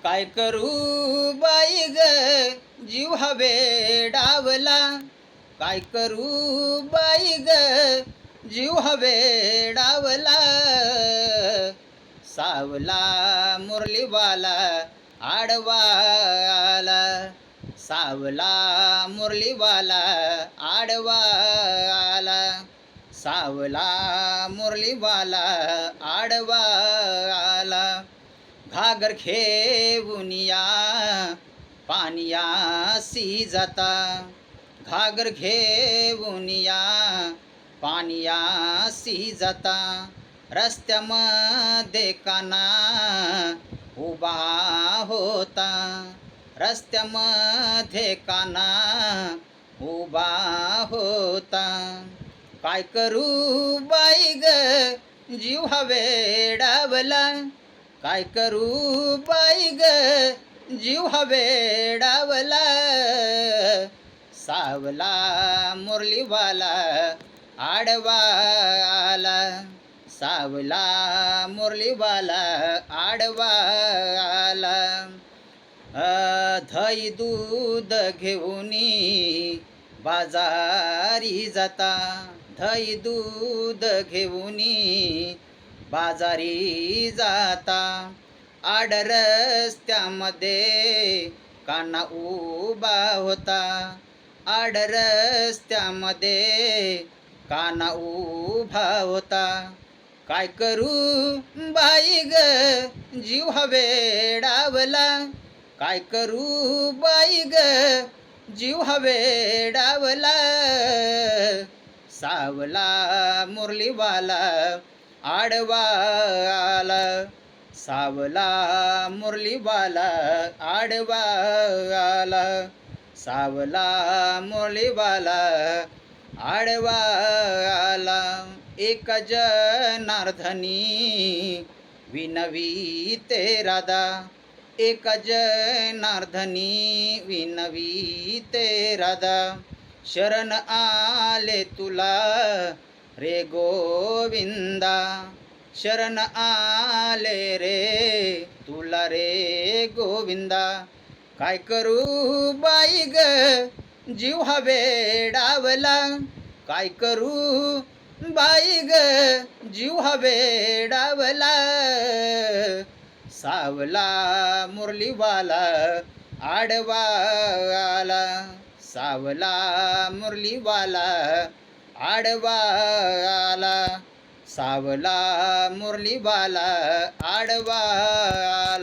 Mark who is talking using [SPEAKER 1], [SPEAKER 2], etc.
[SPEAKER 1] काय करू बाई ग, जीव हवे डावला. काय करू बाई ग, जीव हवे डावला. सावला मुरलीवाला आडवा आला. सावला मुरलीवाला आडवा आला. सावला मुरलीवाला आडवा आला. घागर घेऊनिया पानियासी जाता. घागर घेऊनिया पानियासी जाता. रस्त्यामध्ये काना उभा होता. रस्त्यामध्ये काना उभा होता. काय करू बाई ग, जीव हवे डावला. काय करू बाई ग, जीव हवे डावला. सावला मुरलीवाला आडवा आला. सावला मुरलीवाला आडवा आला. दही दूध घेऊनी बाजारी जाता. दही दूध घेऊनी बाजारी जाता. आड रस्त्यामध्ये काना उभा होता. आड रस्त्यामध्ये काना उभा होता. काय करू बाई ग, जीव हवे डावला. काय करू बाई ग, जीव हवे डावला. सावला मुरलीवाला आडवा आला. सावला मुरलीवाला आडवा आला. सावला मुरलीवाला आडवा आला. एक जनार्दनी विनवीते राधा. एक जनार्दनी विनवीते राधा. शरण आले तुला रे गोविंदा. शरण आले रे तुला रे गोविंदा. काय करू बाई ग, जीव हवे डावला. काय करू बाई ग, जीव हवे डावला. सावला मुरलीवाला आडवा आला. सावला मुरलीवाला आडवा आला. सावला मुरलीवाला आडवा